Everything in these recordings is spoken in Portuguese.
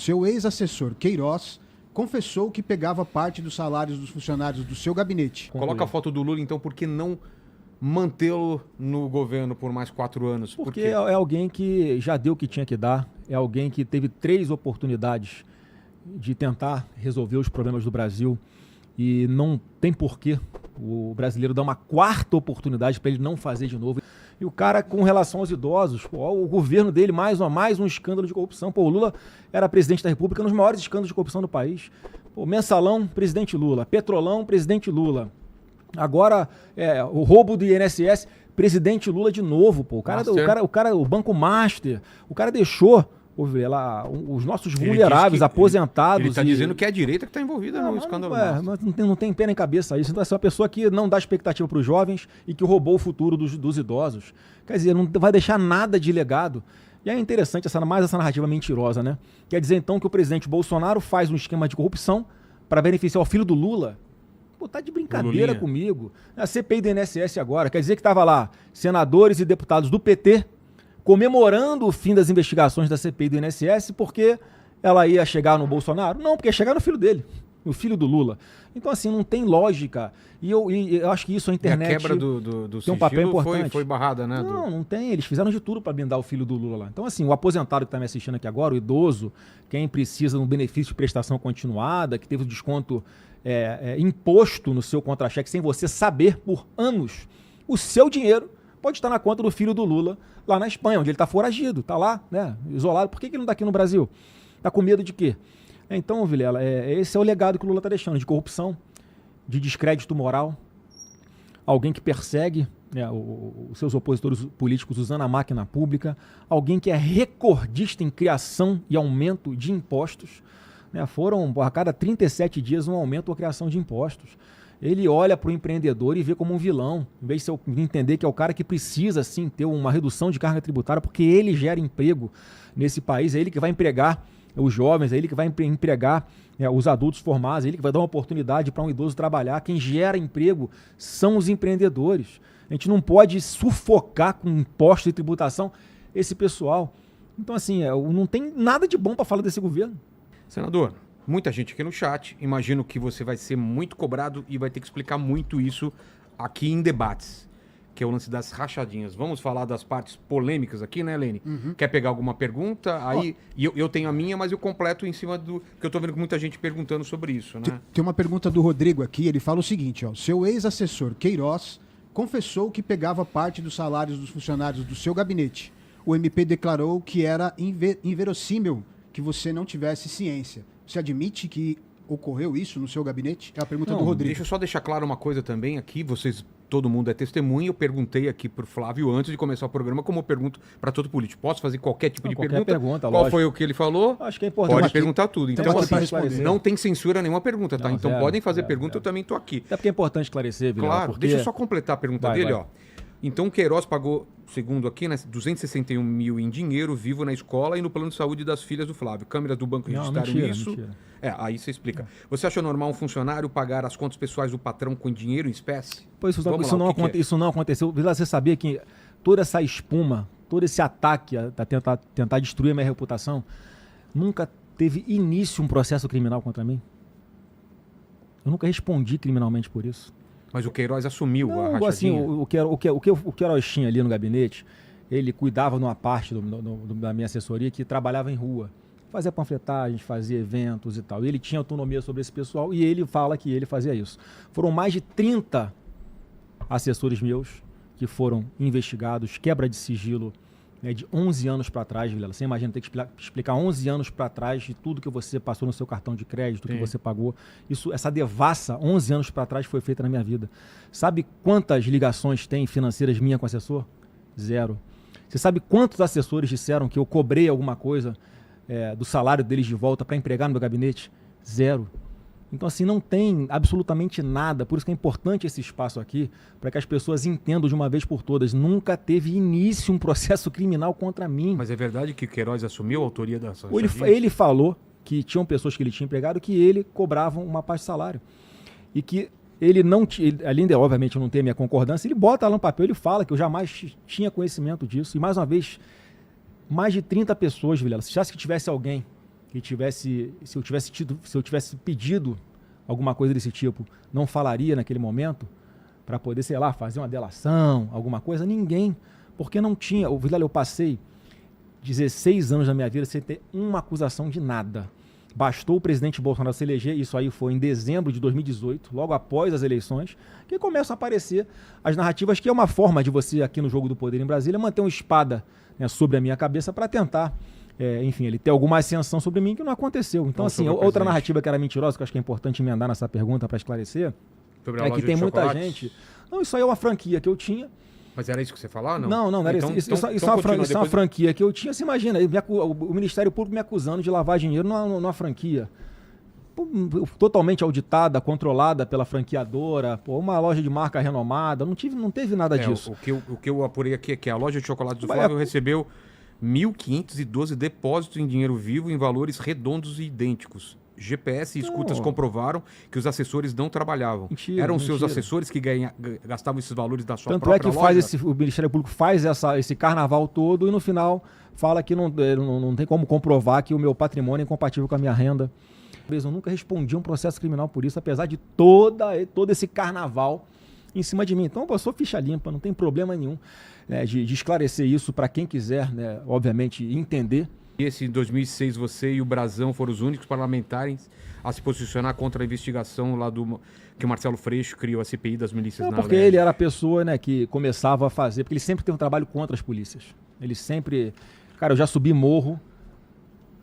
seu ex-assessor Queiroz confessou que pegava parte dos salários dos funcionários do seu gabinete. Coloca a foto do Lula, então, por que não mantê-lo no governo por mais 4 anos? Porque é alguém que já deu o que tinha que dar, é alguém que teve 3 oportunidades de tentar resolver os problemas do Brasil e não tem porquê o brasileiro dar uma 4ª oportunidade para ele não fazer de novo. E o cara, com relação aos idosos, o governo dele, mais um escândalo de corrupção. O Lula era presidente da República nos maiores escândalos de corrupção do país. Mensalão, presidente Lula. Petrolão, presidente Lula. Agora, o roubo do INSS, presidente Lula de novo. O Banco Master, o cara deixou os nossos vulneráveis, aposentados. Ele está dizendo que é a direita que está envolvida no escândalo. Mas não tem pé nem cabeça isso. Então, é uma pessoa que não dá expectativa para os jovens e que roubou o futuro dos idosos. Quer dizer, não vai deixar nada de legado. E é interessante essa narrativa mentirosa, né? Quer dizer, então, que o presidente Bolsonaro faz um esquema de corrupção para beneficiar o filho do Lula. Pô, tá de brincadeira comigo. A CPI do INSS agora, quer dizer que estava lá senadores e deputados do PT comemorando o fim das investigações da CPI do INSS porque ela ia chegar no Bolsonaro? Não, porque ia chegar no filho dele, no filho do Lula. Então, assim, não tem lógica. E eu acho que isso a internet... E a quebra do tem um papel importante. Foi barrada, né? Não tem. Eles fizeram de tudo para blindar o filho do Lula lá. Então, assim, o aposentado que está me assistindo aqui agora, o idoso, quem precisa de um benefício de prestação continuada, que teve o desconto imposto no seu contra-cheque sem você saber por anos, o seu dinheiro pode estar na conta do filho do Lula lá na Espanha, onde ele está foragido, está lá, né, isolado. Por que ele não está aqui no Brasil? Está com medo de quê? Então, Vilela, esse é o legado que o Lula está deixando, de corrupção, de descrédito moral, alguém que persegue os seus opositores políticos usando a máquina pública, alguém que é recordista em criação e aumento de impostos, né? Foram a cada 37 dias um aumento ou criação de impostos. Ele olha para o empreendedor e vê como um vilão, em vez de entender que é o cara que precisa, sim, ter uma redução de carga tributária, porque ele gera emprego nesse país, é ele que vai empregar os jovens, é ele que vai empregar os adultos formados, é ele que vai dar uma oportunidade para um idoso trabalhar. Quem gera emprego são os empreendedores. A gente não pode sufocar com impostos e tributação esse pessoal. Então, assim, não tem nada de bom para falar desse governo. Senador, muita gente aqui no chat, imagino que você vai ser muito cobrado e vai ter que explicar muito isso aqui em debates, que é o lance das rachadinhas. Vamos falar das partes polêmicas aqui, né, Lene? Uhum. Quer pegar alguma pergunta? Aí, e eu tenho a minha, mas eu completo em cima do... que eu tô vendo muita gente perguntando sobre isso, né? Tem uma pergunta do Rodrigo aqui, ele fala o seguinte, seu ex-assessor Queiroz confessou que pegava parte dos salários dos funcionários do seu gabinete. O MP declarou que era inverossímil que você não tivesse ciência. Você admite que ocorreu isso no seu gabinete? É a pergunta do Rodrigo. Deixa eu só deixar claro uma coisa também aqui. Todo mundo é testemunha. Eu perguntei aqui pro Flávio antes de começar o programa, como eu pergunto para todo político. Posso fazer qualquer tipo de pergunta? Qual lógico. Foi o que ele falou? Acho que é importante. Pode perguntar tudo. Então, assim, não tem censura nenhuma pergunta, tá? Então podem fazer pergunta, eu também tô aqui. É porque é importante esclarecer, Vilela. Claro, porque... deixa eu só completar a pergunta dele, ó. Então, o Queiroz pagou, segundo aqui, né, 261 mil em dinheiro vivo na escola e no plano de saúde das filhas do Flávio. Câmeras do banco registraram isso. Mentira. Aí você explica. Você acha normal um funcionário pagar as contas pessoais do patrão com dinheiro em espécie? Pois isso não aconteceu. Você sabia que toda essa espuma, todo esse ataque a tentar destruir a minha reputação, nunca teve início um processo criminal contra mim? Eu nunca respondi criminalmente por isso. Mas o Queiroz assumiu a rachadinha? Assim, o Queiroz tinha ali no gabinete, ele cuidava numa parte da minha assessoria que trabalhava em rua. Fazia panfletagem, fazia eventos e tal. E ele tinha autonomia sobre esse pessoal e ele fala que ele fazia isso. Foram mais de 30 assessores meus que foram investigados, quebra de sigilo, né, de 11 anos para trás, Vilela. Você imagina ter que explicar 11 anos para trás de tudo que você passou no seu cartão de crédito, que você pagou. Essa devassa, 11 anos para trás, foi feita na minha vida. Sabe quantas ligações tem financeiras minha com o assessor? 0. Você sabe quantos assessores disseram que eu cobrei alguma coisa do salário deles de volta para empregar no meu gabinete? 0. Então, assim, não tem absolutamente nada. Por isso que é importante esse espaço aqui, para que as pessoas entendam de uma vez por todas. Nunca teve início um processo criminal contra mim. Mas é verdade que o Queiroz assumiu a autoria da ação? Ele falou que tinham pessoas que ele tinha empregado que ele cobrava uma parte de salário. E que ele não tinha, além de, obviamente, eu não ter minha concordância, ele bota lá no papel, ele fala que eu jamais tinha conhecimento disso. E, mais uma vez, mais de 30 pessoas, Vilela. Se achasse que tivesse alguém que tivesse, se eu tivesse pedido alguma coisa desse tipo, não falaria naquele momento para poder, sei lá, fazer uma delação, alguma coisa? Ninguém, porque não tinha. Vilela, eu passei 16 anos da minha vida sem ter uma acusação de nada. Bastou o presidente Bolsonaro se eleger, isso aí foi em dezembro de 2018, logo após as eleições, que começam a aparecer as narrativas, que é uma forma de você, aqui no Jogo do Poder em Brasília, manter uma espada, né, sobre a minha cabeça para tentar, enfim, ele ter alguma ascensão sobre mim, que não aconteceu. Então, assim, outra narrativa que era mentirosa, que eu acho que é importante emendar nessa pergunta para esclarecer, é que tem muita gente... Não, isso aí é uma franquia que eu tinha. Mas era isso que você falava? Não era isso. Isso é uma franquia que eu tinha. Você imagina, o Ministério Público me acusando de lavar dinheiro numa franquia. Totalmente auditada, controlada pela franqueadora, uma loja de marca renomada. Não teve nada disso. O que eu apurei aqui é que a loja de chocolate do Flávio recebeu 1.512 depósitos em dinheiro vivo em valores redondos e idênticos. GPS e escutas comprovaram que os assessores não trabalhavam. Mentira, Eram seus assessores que gastavam esses valores da sua Tanto própria loja? loja? O Ministério Público faz esse carnaval todo e no final fala que não tem como comprovar que o meu patrimônio é incompatível com a minha renda. Eu nunca respondi um processo criminal por isso, apesar de todo esse carnaval em cima de mim. Então, eu sou ficha limpa, não tem problema nenhum, né, de esclarecer isso para quem quiser, né, obviamente, entender. E em 2006 você e o Brazão foram os únicos parlamentares a se posicionar contra a investigação lá que o Marcelo Freixo criou a CPI das milícias na porque Leste. ele era a pessoa, né, que começava a fazer, porque ele sempre teve um trabalho contra as polícias. Ele sempre... Cara, eu já subi morro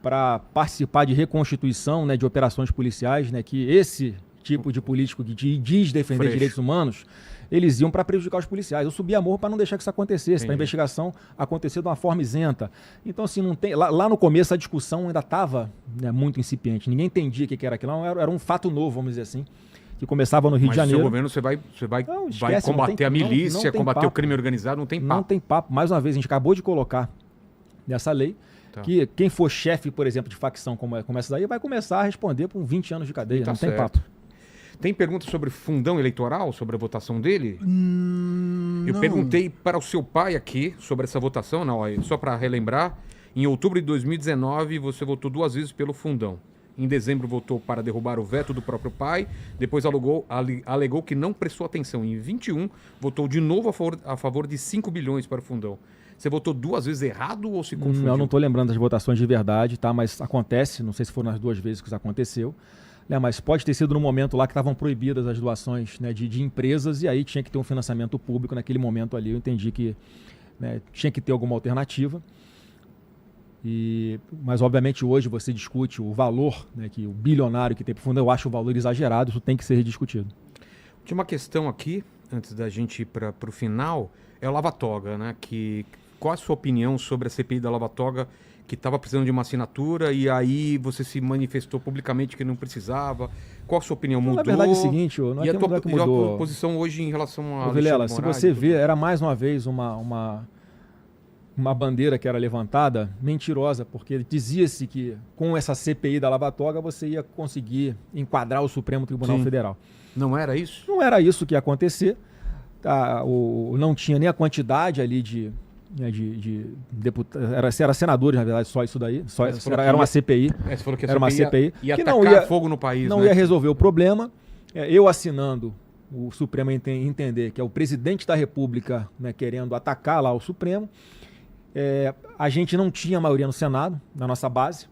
para participar de reconstituição, né, de operações policiais, né, que esse tipo de político que diz defender Freixo. Direitos humanos, eles iam para prejudicar os policiais. Eu subia morro para não deixar que isso acontecesse, para a investigação acontecer de uma forma isenta. Então, assim, não tem... Lá no começo a discussão ainda estava, né, muito incipiente. Ninguém entendia o que era aquilo. Era um fato novo, vamos dizer assim, que começava no Rio de Janeiro. Mas o seu governo você vai combater a milícia, combater o crime organizado, não tem papo. Não tem papo. Mais uma vez, a gente acabou de colocar nessa lei que quem for chefe, por exemplo, de facção como essa daí, vai começar a responder por 20 anos de cadeia. Não tem papo. Tem pergunta sobre fundão eleitoral, sobre a votação dele? Eu perguntei para o seu pai aqui sobre essa votação, só para relembrar. Em outubro de 2019, você votou 2 vezes pelo fundão. Em dezembro, votou para derrubar o veto do próprio pai. Depois alegou que não prestou atenção. Em 21, votou de novo a favor de 5 bilhões para o fundão. Você votou 2 vezes errado ou se confundiu? Eu não estou lembrando das votações de verdade, tá? Mas acontece, não sei se foram as 2 vezes que isso aconteceu. Mas pode ter sido no momento lá que estavam proibidas as doações, né, de empresas, e aí tinha que ter um financiamento público naquele momento ali. Eu entendi que, né, tinha que ter alguma alternativa. Mas, obviamente, hoje você discute o valor, né, que o bilionário que tem para o fundo, eu acho o valor exagerado, isso tem que ser rediscutido. Última questão aqui, antes da gente ir para o final, é o Lava Toga, né? Qual a sua opinião sobre a CPI da Lava Toga, que estava precisando de uma assinatura e aí você se manifestou publicamente que não precisava? Qual a sua opinião? Mudou? Na verdade é o seguinte, não é e que mudou. A tua posição hoje em relação a... Vilela, se você vê, era mais uma vez uma bandeira que era levantada mentirosa, porque dizia-se que com essa CPI da Lava Toga você ia conseguir enquadrar o Supremo Tribunal Federal. Não era isso? Não era isso que ia acontecer. Não tinha nem a quantidade ali de deputados, era senadores, na verdade, só isso daí. Era uma CPI. Você falou que era uma CPI ia que atacar fogo no país. Não ia resolver o problema. Eu assinando, o Supremo entender que é o presidente da República, né, querendo atacar lá o Supremo. A gente não tinha maioria no Senado, na nossa base.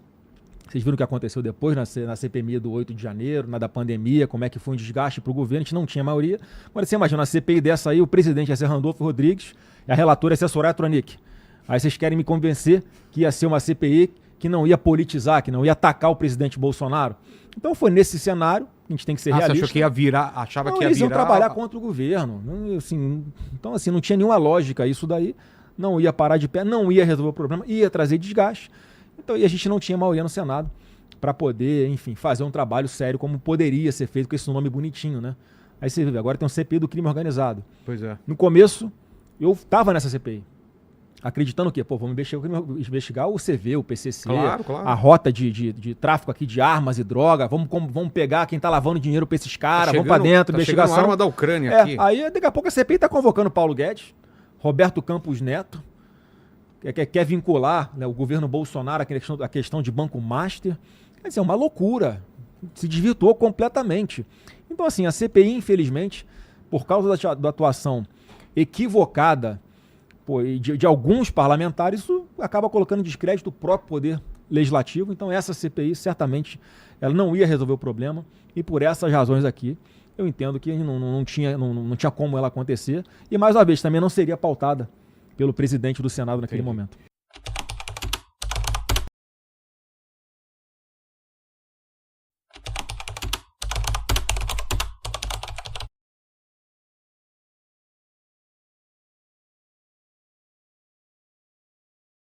Vocês viram o que aconteceu depois na CPMI do 8 de janeiro, na da pandemia, como é que foi um desgaste para o governo, a gente não tinha maioria. Agora você imagina, uma CPI dessa aí, o presidente ia ser Randolfo Rodrigues, e a relatora ia ser Soraya Tronic. Aí vocês querem me convencer que ia ser uma CPI que não ia politizar, que não ia atacar o presidente Bolsonaro. Então foi nesse cenário, a gente tem que ser realista. Você achou que ia virar, achava que ia virar... Eles iam trabalhar contra o governo. Então, assim, não tinha nenhuma lógica isso daí, não ia parar de pé, não ia resolver o problema, ia trazer desgaste. Então, e a gente não tinha maioria no Senado para poder, enfim, fazer um trabalho sério como poderia ser feito com esse nome bonitinho, né? Aí você vê, agora tem um CPI do crime organizado. Pois é. No começo, eu estava nessa CPI, acreditando que, vamos investigar o CV, o PCC, claro. a rota de tráfico aqui de armas e droga, vamos pegar quem está lavando dinheiro para esses caras, vamos para dentro, investigação. Arma da Ucrânia aqui. Aí, daqui a pouco, a CPI está convocando Paulo Guedes, Roberto Campos Neto, quer vincular, né, o governo Bolsonaro à questão de Banco Master. Quer dizer, é uma loucura. Se desvirtuou completamente. Então, assim, a CPI, infelizmente, por causa da atuação equivocada de alguns parlamentares, isso acaba colocando em descrédito o próprio poder legislativo. Então, essa CPI, certamente, ela não ia resolver o problema. E por essas razões aqui, eu entendo que não tinha como ela acontecer. E, mais uma vez, também não seria pautada pelo presidente do Senado naquele momento.